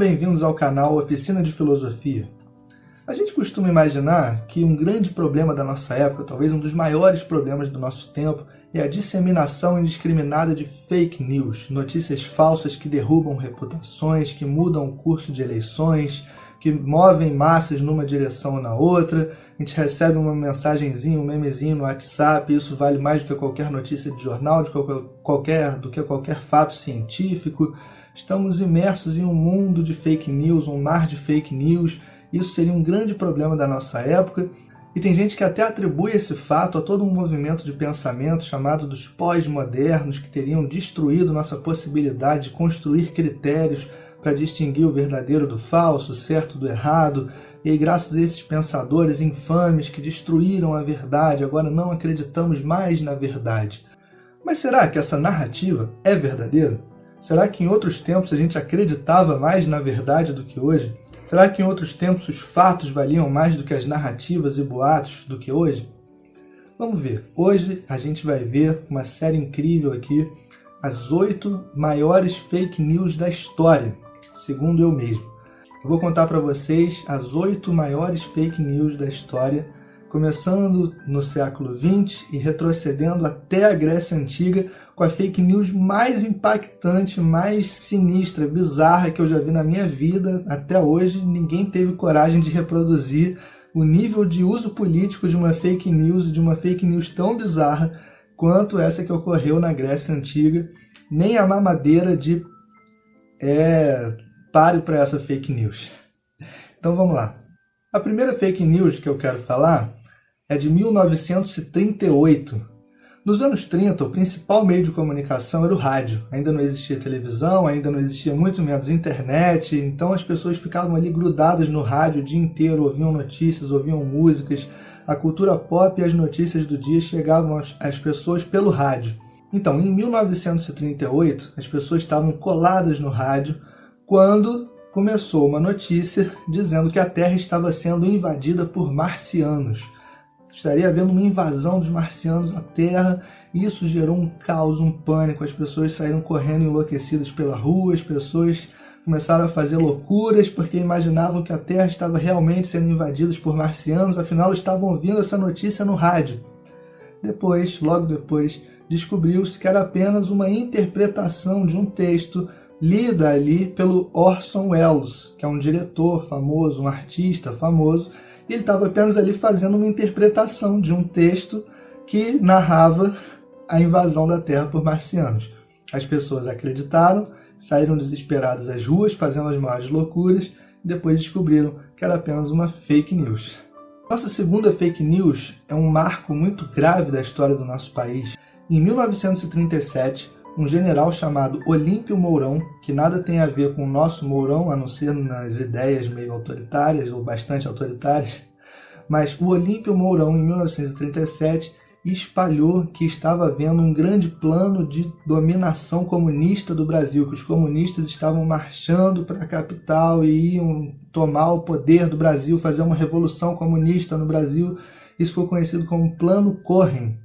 bem-vindos ao canal Oficina de Filosofia. A gente costuma imaginar que um grande problema da nossa época, talvez um dos maiores problemas do nosso tempo, é a disseminação indiscriminada de fake news, notícias falsas que derrubam reputações, que mudam o curso de eleições, que movem massas numa direção ou na outra. A gente recebe uma mensagenzinha, um memezinho no WhatsApp, isso vale mais do que qualquer notícia de jornal, do que qualquer fato científico. Estamos imersos em um mundo de fake news, um mar de fake news. Isso seria um grande problema da nossa época. E tem gente que até atribui esse fato a todo um movimento de pensamento chamado dos pós-modernos, que teriam destruído nossa possibilidade de construir critérios para distinguir o verdadeiro do falso, o certo do errado. E aí, graças a esses pensadores infames que destruíram a verdade, agora não acreditamos mais na verdade. Mas será que essa narrativa é verdadeira? Será que em outros tempos a gente acreditava mais na verdade do que hoje? Será que em outros tempos os fatos valiam mais do que as narrativas e boatos do que hoje? Vamos ver. Hoje a gente vai ver uma série incrível aqui, as 8 maiores fake news da história, segundo eu mesmo. Eu vou contar para vocês as 8 maiores fake news da história, começando no século XX e retrocedendo até a Grécia Antiga, com a fake news mais impactante, mais sinistra, bizarra que eu já vi na minha vida. Até hoje ninguém teve coragem de reproduzir o nível de uso político de uma fake news tão bizarra quanto essa que ocorreu na Grécia Antiga. Nem a mamadeira de pare para essa fake news. Então vamos lá. A primeira fake news que eu quero falar é de 1938. Nos anos 30, o principal meio de comunicação era o rádio. Ainda não existia televisão, ainda não existia muito menos internet, então as pessoas ficavam ali grudadas no rádio o dia inteiro, ouviam notícias, ouviam músicas. A cultura pop e as notícias do dia chegavam às pessoas pelo rádio. Então, em 1938, as pessoas estavam coladas no rádio quando começou uma notícia dizendo que a Terra estava sendo invadida por marcianos. Estaria havendo uma invasão dos marcianos à Terra, e isso gerou um caos, um pânico. As pessoas saíram correndo enlouquecidas pela rua, as pessoas começaram a fazer loucuras porque imaginavam que a Terra estava realmente sendo invadida por marcianos, afinal estavam ouvindo essa notícia no rádio. Logo depois, descobriu-se que era apenas uma interpretação de um texto lida ali pelo Orson Welles, que é um diretor famoso, um artista famoso, e ele estava apenas ali fazendo uma interpretação de um texto que narrava a invasão da Terra por marcianos. As pessoas acreditaram, saíram desesperadas às ruas, fazendo as maiores loucuras, e depois descobriram que era apenas uma fake news. Nossa segunda fake news é um marco muito grave da história do nosso país. Em 1937, um general chamado Olímpio Mourão, que nada tem a ver com o nosso Mourão, a não ser nas ideias meio autoritárias ou bastante autoritárias, mas o Olímpio Mourão, em 1937, espalhou que estava havendo um grande plano de dominação comunista do Brasil, que os comunistas estavam marchando para a capital e iam tomar o poder do Brasil, fazer uma revolução comunista no Brasil. Isso foi conhecido como Plano Cohen.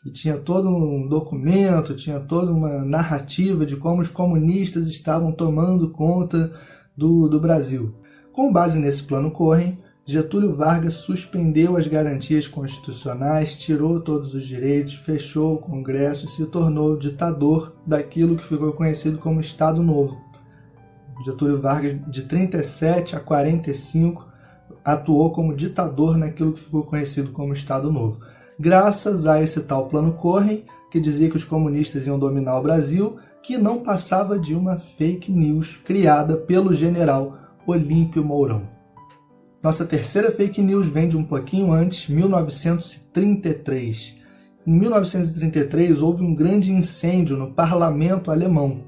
E tinha todo um documento, tinha toda uma narrativa de como os comunistas estavam tomando conta do Brasil. Com base nesse plano Cohen, Getúlio Vargas suspendeu as garantias constitucionais, tirou todos os direitos, fechou o Congresso e se tornou ditador daquilo que ficou conhecido como Estado Novo. Getúlio Vargas, de 37 a 45, atuou como ditador naquilo que ficou conhecido como Estado Novo. Graças a esse tal plano Cohen, que dizia que os comunistas iam dominar o Brasil, que não passava de uma fake news criada pelo general Olímpio Mourão. Nossa terceira fake news vem de um pouquinho antes, 1933. Em 1933 houve um grande incêndio no parlamento alemão,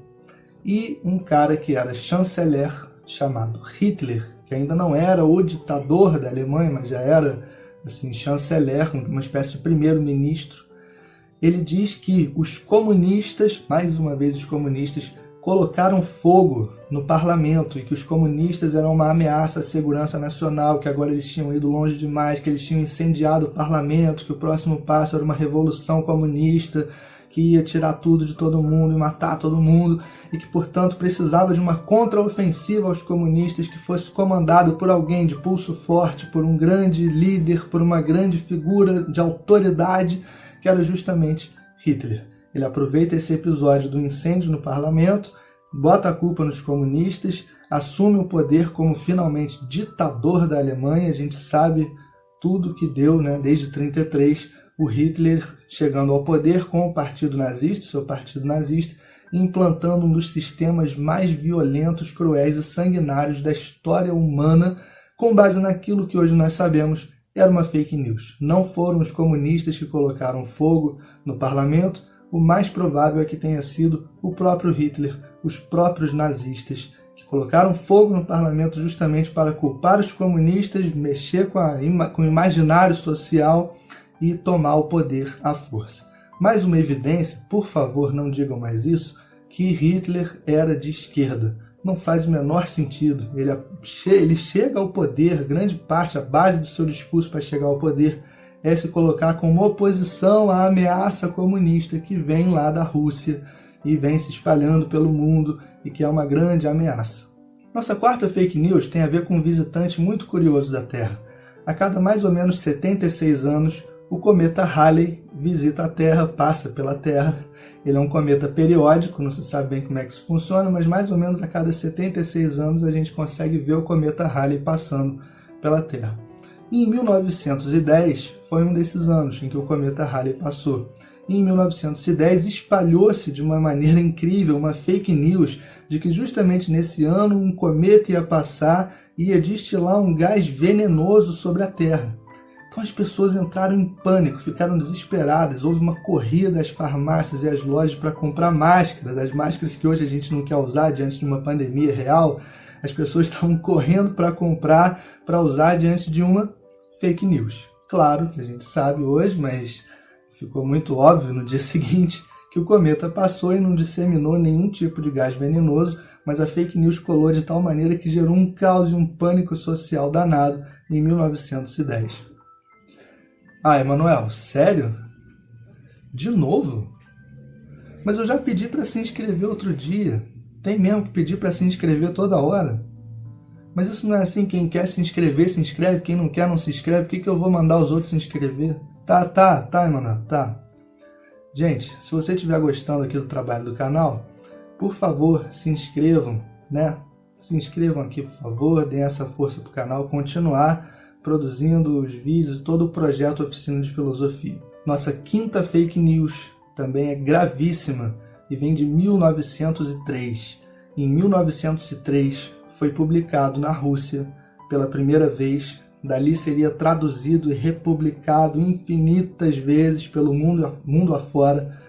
e um cara que era chanceler, chamado Hitler, que ainda não era o ditador da Alemanha, mas já era chanceler, uma espécie de primeiro-ministro, ele diz que os comunistas, mais uma vez os comunistas, colocaram fogo no parlamento e que os comunistas eram uma ameaça à segurança nacional, que agora eles tinham ido longe demais, que eles tinham incendiado o parlamento, que o próximo passo era uma revolução comunista, que ia tirar tudo de todo mundo e matar todo mundo, e que, portanto, precisava de uma contraofensiva aos comunistas que fosse comandado por alguém de pulso forte, por um grande líder, por uma grande figura de autoridade, que era justamente Hitler. Ele aproveita esse episódio do incêndio no parlamento, bota a culpa nos comunistas, assume o poder como finalmente ditador da Alemanha. A gente sabe tudo que deu, né? Desde 1933, o Hitler chegando ao poder com o Partido Nazista, seu Partido Nazista, implantando um dos sistemas mais violentos, cruéis e sanguinários da história humana, com base naquilo que hoje nós sabemos era uma fake news. Não foram os comunistas que colocaram fogo no parlamento, o mais provável é que tenha sido o próprio Hitler, os próprios nazistas, que colocaram fogo no parlamento justamente para culpar os comunistas, mexer com o imaginário social e tomar o poder à força. Mais uma evidência, por favor, não digam mais isso, que Hitler era de esquerda. Não faz o menor sentido. Ele chega ao poder, grande parte, a base do seu discurso para chegar ao poder é se colocar como oposição à ameaça comunista que vem lá da Rússia e vem se espalhando pelo mundo e que é uma grande ameaça. Nossa quarta fake news tem a ver com um visitante muito curioso da Terra. A cada mais ou menos 76 anos, o cometa Halley visita a Terra, passa pela Terra. Ele é um cometa periódico, não se sabe bem como é que isso funciona, mas mais ou menos a cada 76 anos a gente consegue ver o cometa Halley passando pela Terra. E em 1910 foi um desses anos em que o cometa Halley passou. E em 1910 espalhou-se de uma maneira incrível uma fake news de que justamente nesse ano um cometa ia passar e ia destilar um gás venenoso sobre a Terra. Então as pessoas entraram em pânico, ficaram desesperadas, houve uma corrida às farmácias e às lojas para comprar máscaras, as máscaras que hoje a gente não quer usar diante de uma pandemia real, as pessoas estavam correndo para comprar, para usar diante de uma fake news. Claro que a gente sabe hoje, mas ficou muito óbvio no dia seguinte que o cometa passou e não disseminou nenhum tipo de gás venenoso, mas a fake news colou de tal maneira que gerou um caos e um pânico social danado em 1910. Ah, Emanuel, sério? De novo? Mas eu já pedi para se inscrever outro dia. Tem mesmo que pedir para se inscrever toda hora? Mas isso não é assim, quem quer se inscrever, se inscreve, quem não quer, não se inscreve. Por que eu vou mandar os outros se inscrever? Tá, Emanuel, tá. Gente, se você estiver gostando aqui do trabalho do canal, por favor, se inscrevam, né? Se inscrevam aqui, por favor, deem essa força para o canal continuar produzindo os vídeos e todo o projeto Oficina de Filosofia. Nossa quinta fake news também é gravíssima e vem de 1903. Em 1903 foi publicado na Rússia pela primeira vez, dali seria traduzido e republicado infinitas vezes pelo mundo afora,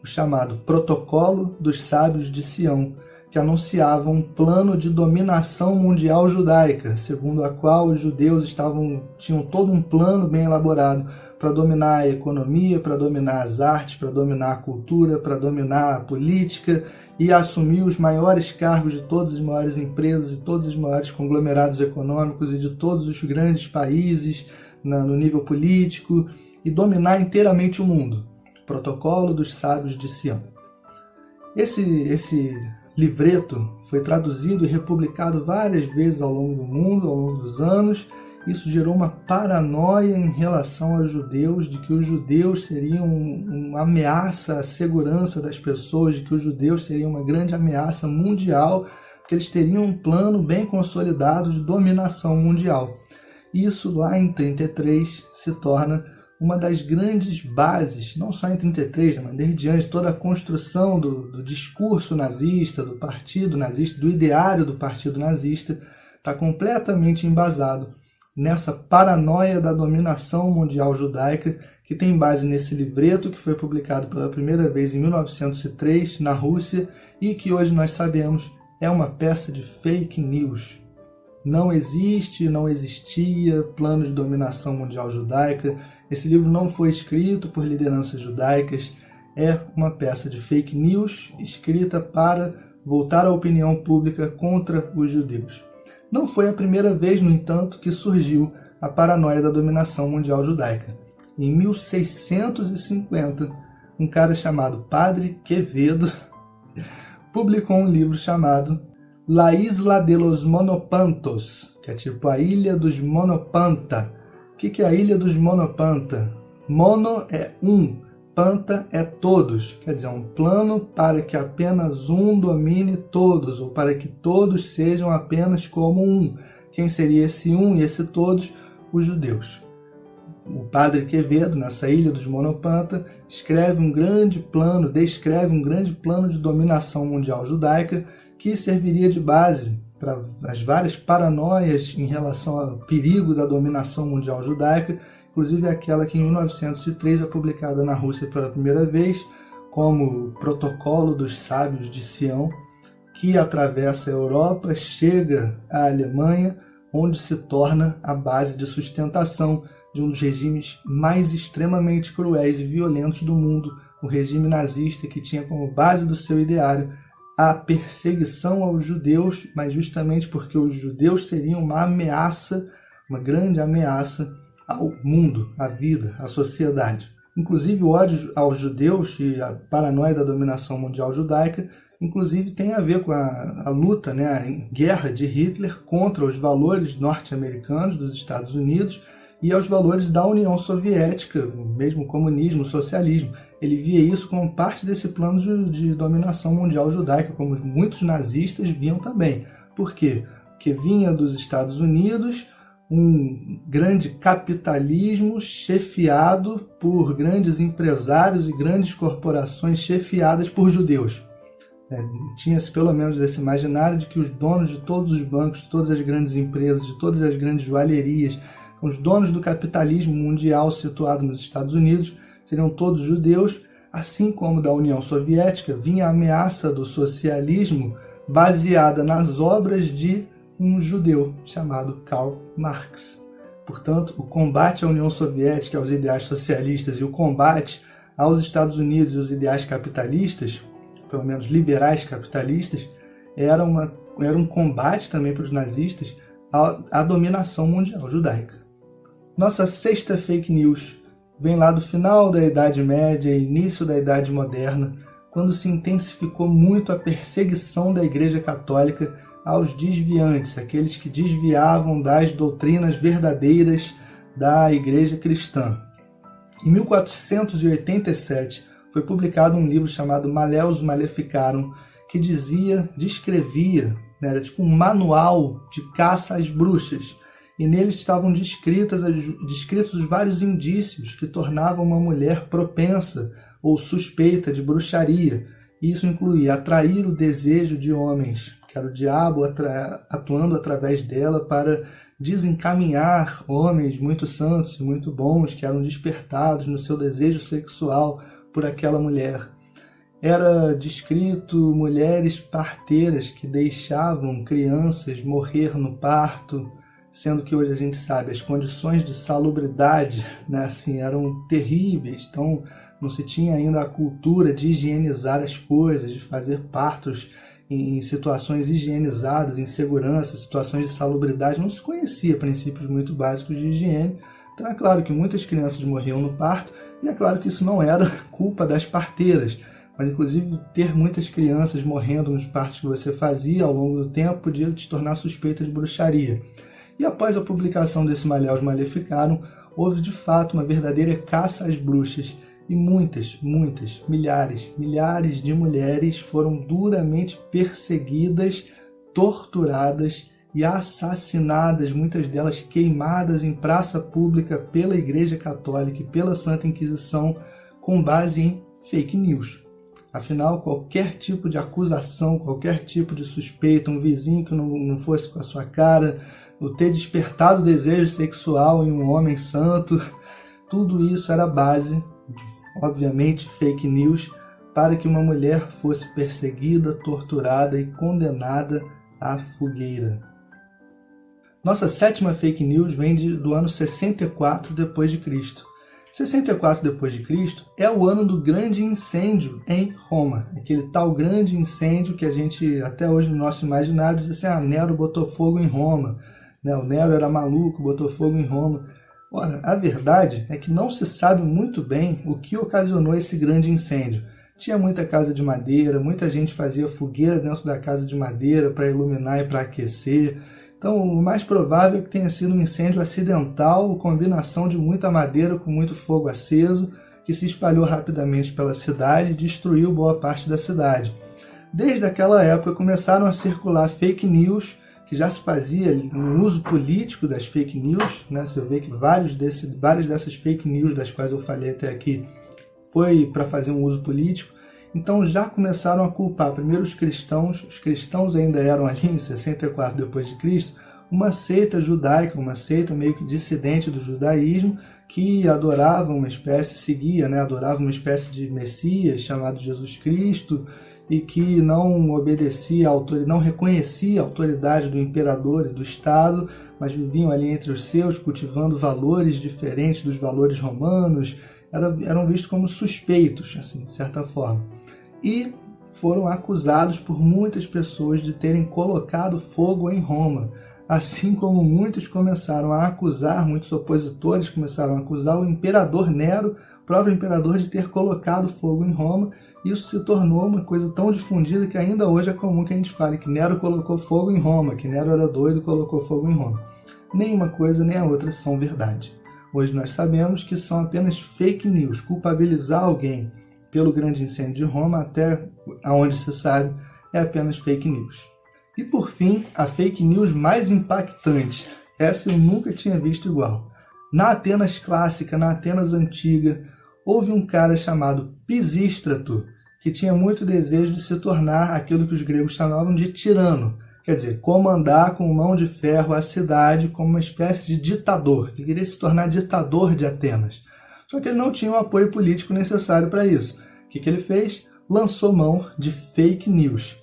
o chamado Protocolo dos Sábios de Sião, que anunciava um plano de dominação mundial judaica, segundo a qual os judeus tinham todo um plano bem elaborado para dominar a economia, para dominar as artes, para dominar a cultura, para dominar a política e assumir os maiores cargos de todas as maiores empresas e todos os maiores conglomerados econômicos e de todos os grandes países no nível político e dominar inteiramente o mundo. Protocolo dos Sábios de Sião. Esse livreto foi traduzido e republicado várias vezes ao longo do mundo, ao longo dos anos. Isso gerou uma paranoia em relação aos judeus, de que os judeus seriam uma ameaça à segurança das pessoas, de que os judeus seriam uma grande ameaça mundial, porque eles teriam um plano bem consolidado de dominação mundial. Isso lá em 1933 se torna uma das grandes bases, não só em 1933, mas desde diante, toda a construção do discurso nazista, do partido nazista, do ideário do partido nazista, está completamente embasado nessa paranoia da dominação mundial judaica, que tem base nesse livreto que foi publicado pela primeira vez em 1903 na Rússia e que hoje nós sabemos é uma peça de fake news. Não existe, não existia plano de dominação mundial judaica. Esse livro não foi escrito por lideranças judaicas, é uma peça de fake news escrita para voltar a opinião pública contra os judeus. Não foi a primeira vez, no entanto, que surgiu a paranoia da dominação mundial judaica. Em 1650, um cara chamado Padre Quevedo publicou um livro chamado La Isla de los Monopantos, que é tipo a Ilha dos Monopanta. O que é a Ilha dos Monopanta? Mono é um, panta é todos, quer dizer, um plano para que apenas um domine todos, ou para que todos sejam apenas como um. Quem seria esse um e esse todos? Os judeus. O Padre Quevedo, nessa Ilha dos Monopanta, descreve um grande plano de dominação mundial judaica que serviria de base para as várias paranoias em relação ao perigo da dominação mundial judaica, inclusive aquela que em 1903 é publicada na Rússia pela primeira vez, como Protocolo dos Sábios de Sião, que atravessa a Europa, chega à Alemanha, onde se torna a base de sustentação de um dos regimes mais extremamente cruéis e violentos do mundo, o regime nazista, que tinha como base do seu ideário a perseguição aos judeus, mas justamente porque os judeus seriam uma ameaça, uma grande ameaça ao mundo, à vida, à sociedade. Inclusive o ódio aos judeus e a paranoia da dominação mundial judaica, inclusive tem a ver com a luta, a guerra de Hitler contra os valores norte-americanos dos Estados Unidos e aos valores da União Soviética, mesmo o comunismo, o socialismo. Ele via isso como parte desse plano de dominação mundial judaica, como muitos nazistas viam também. Por quê? Porque vinha dos Estados Unidos um grande capitalismo chefiado por grandes empresários e grandes corporações chefiadas por judeus. Tinha-se pelo menos esse imaginário de que os donos de todos os bancos, de todas as grandes empresas, de todas as grandes joalherias, os donos do capitalismo mundial situado nos Estados Unidos, seriam todos judeus, assim como da União Soviética vinha a ameaça do socialismo baseada nas obras de um judeu chamado Karl Marx. Portanto, o combate à União Soviética, aos ideais socialistas, e o combate aos Estados Unidos e os ideais capitalistas, pelo menos liberais capitalistas, era um combate também para os nazistas à dominação mundial judaica. Nossa sexta fake news vem lá do final da Idade Média e início da Idade Moderna, quando se intensificou muito a perseguição da Igreja Católica aos desviantes, aqueles que desviavam das doutrinas verdadeiras da Igreja Cristã. Em 1487 foi publicado um livro chamado Maleus Maleficarum, que descrevia, era tipo um manual de caça às bruxas, e nele estavam descritos vários indícios que tornavam uma mulher propensa ou suspeita de bruxaria. Isso incluía atrair o desejo de homens, que era o diabo atuando através dela para desencaminhar homens muito santos e muito bons, que eram despertados no seu desejo sexual por aquela mulher. Era descrito mulheres parteiras que deixavam crianças morrer no parto, sendo que hoje a gente sabe as condições de salubridade, eram terríveis. Então não se tinha ainda a cultura de higienizar as coisas, de fazer partos em situações higienizadas, em segurança, situações de salubridade. Não se conhecia princípios muito básicos de higiene. Então é claro que muitas crianças morriam no parto, e é claro que isso não era culpa das parteiras, mas inclusive ter muitas crianças morrendo nos partos que você fazia ao longo do tempo podia te tornar suspeita de bruxaria. E após a publicação desse Maleus Maleficarum, houve de fato uma verdadeira caça às bruxas, e muitas, milhares de mulheres foram duramente perseguidas, torturadas e assassinadas, muitas delas queimadas em praça pública pela Igreja Católica e pela Santa Inquisição, com base em fake news. Afinal, qualquer tipo de acusação, qualquer tipo de suspeita, um vizinho que não fosse com a sua cara, o ter despertado o desejo sexual em um homem santo, tudo isso era base de, obviamente, fake news para que uma mulher fosse perseguida, torturada e condenada à fogueira. Nossa sétima fake news vem do ano 64 d.C. 64 d.C. é o ano do grande incêndio em Roma. Aquele tal grande incêndio que a gente, até hoje no nosso imaginário, diz assim, Nero botou fogo em Roma. O Nero era maluco, botou fogo em Roma. Ora, a verdade é que não se sabe muito bem o que ocasionou esse grande incêndio. Tinha muita casa de madeira, muita gente fazia fogueira dentro da casa de madeira para iluminar e para aquecer. Então, o mais provável é que tenha sido um incêndio acidental, combinação de muita madeira com muito fogo aceso, que se espalhou rapidamente pela cidade e destruiu boa parte da cidade. Desde aquela época começaram a circular fake news, que já se fazia um uso político das fake news, né? Você vê que várias dessas fake news das quais eu falei até aqui foi para fazer um uso político. Então já começaram a culpar primeiro os cristãos ainda eram ali em 64 depois de Cristo, uma seita judaica, uma seita meio que dissidente do judaísmo, que adorava uma espécie, adorava uma espécie de Messias chamado Jesus Cristo, e que não obedecia, não reconhecia a autoridade do imperador e do Estado, mas viviam ali entre os seus, cultivando valores diferentes dos valores romanos, eram vistos como suspeitos, assim, de certa forma. E foram acusados por muitas pessoas de terem colocado fogo em Roma, assim como muitos opositores começaram a acusar o imperador Nero, o próprio imperador, de ter colocado fogo em Roma. Isso se tornou uma coisa tão difundida que ainda hoje é comum que a gente fale que Nero colocou fogo em Roma, que Nero era doido e colocou fogo em Roma. Nem uma coisa nem a outra são verdade. Hoje nós sabemos que são apenas fake news. Culpabilizar alguém pelo grande incêndio de Roma, até onde se sabe, é apenas fake news. E por fim, a fake news mais impactante. Essa eu nunca tinha visto igual. Na Atenas clássica, na Atenas antiga, houve um cara chamado Pisístrato, que tinha muito desejo de se tornar aquilo que os gregos chamavam de tirano, quer dizer, comandar com mão de ferro a cidade como uma espécie de ditador, que queria se tornar ditador de Atenas. Só que ele não tinha o apoio político necessário para isso. O que ele fez? Lançou mão de fake news.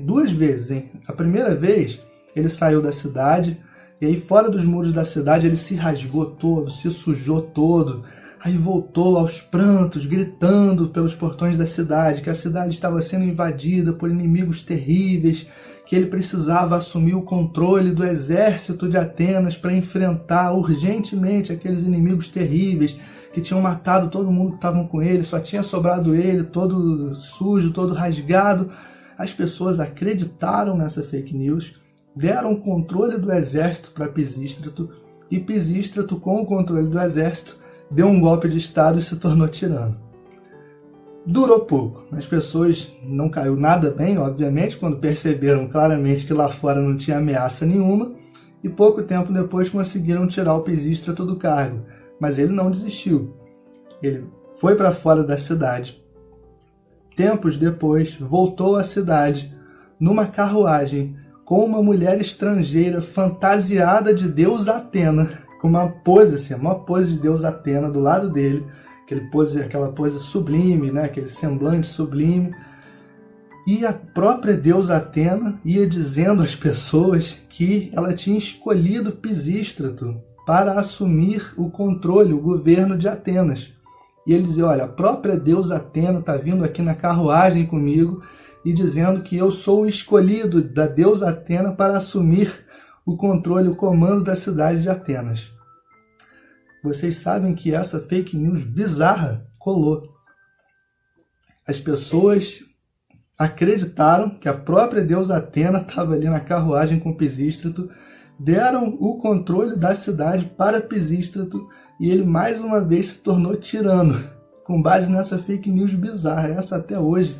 Duas vezes, hein? A primeira vez, ele saiu da cidade, e aí fora dos muros da cidade ele se rasgou todo, se sujou todo, aí voltou aos prantos, gritando pelos portões da cidade, que a cidade estava sendo invadida por inimigos terríveis, que ele precisava assumir o controle do exército de Atenas para enfrentar urgentemente aqueles inimigos terríveis que tinham matado todo mundo que estavam com ele, só tinha sobrado ele, todo sujo, todo rasgado. As pessoas acreditaram nessa fake news, deram o controle do exército para Pisístrato, e Pisístrato, com o controle do exército, deu um golpe de estado e se tornou tirano. Durou pouco. As pessoas não caiu nada bem, obviamente, quando perceberam claramente que lá fora não tinha ameaça nenhuma, e pouco tempo depois conseguiram tirar o Pisístrato do cargo. Mas ele não desistiu. Ele foi para fora da cidade. Tempos depois, voltou à cidade numa carruagem com uma mulher estrangeira fantasiada de Deus Atena, com uma pose de Deus Atena do lado dele, aquela pose sublime, né? Aquele semblante sublime. E a própria deusa Atena ia dizendo às pessoas que ela tinha escolhido Pisístrato para assumir o controle, o governo de Atenas. E ele dizia, olha, a própria deusa Atena está vindo aqui na carruagem comigo e dizendo que eu sou o escolhido da deusa Atena para assumir o controle, o comando da cidade de Atenas. Vocês sabem que essa fake news bizarra colou. As pessoas acreditaram que a própria deusa Atena estava ali na carruagem com Pisístrato, deram o controle da cidade para Pisístrato e ele mais uma vez se tornou tirano, com base nessa fake news bizarra. Essa até hoje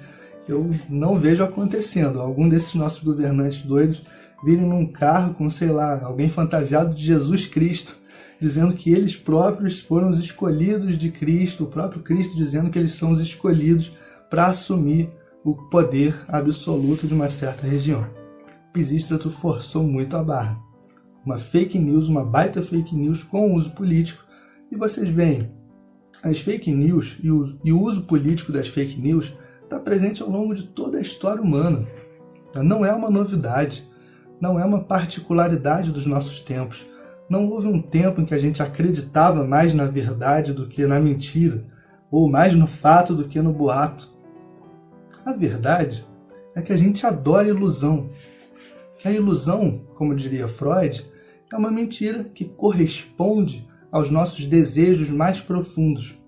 eu não vejo acontecendo. Algum desses nossos governantes doidos virem num carro com, sei lá, alguém fantasiado de Jesus Cristo, dizendo que eles próprios foram os escolhidos de Cristo, o próprio Cristo dizendo que eles são os escolhidos para assumir o poder absoluto de uma certa região. Pisístrato forçou muito a barra. Uma fake news, uma baita fake news com uso político. E vocês veem, as fake news e o uso político das fake news está presente ao longo de toda a história humana. Não é uma novidade, não é uma particularidade dos nossos tempos. Não houve um tempo em que a gente acreditava mais na verdade do que na mentira, ou mais no fato do que no boato. A verdade é que a gente adora ilusão. A ilusão, como diria Freud, é uma mentira que corresponde aos nossos desejos mais profundos.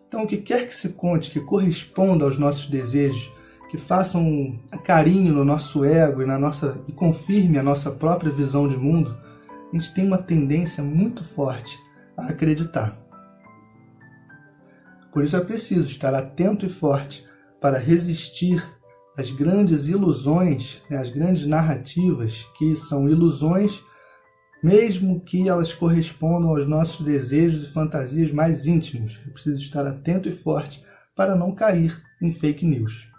Então, o que quer que se conte, que corresponda aos nossos desejos, que faça um carinho no nosso ego e confirme a nossa própria visão de mundo, a gente tem uma tendência muito forte a acreditar. Por isso é preciso estar atento e forte para resistir às grandes ilusões, às grandes narrativas, que são ilusões, mesmo que elas correspondam aos nossos desejos e fantasias mais íntimos. É preciso estar atento e forte para não cair em fake news.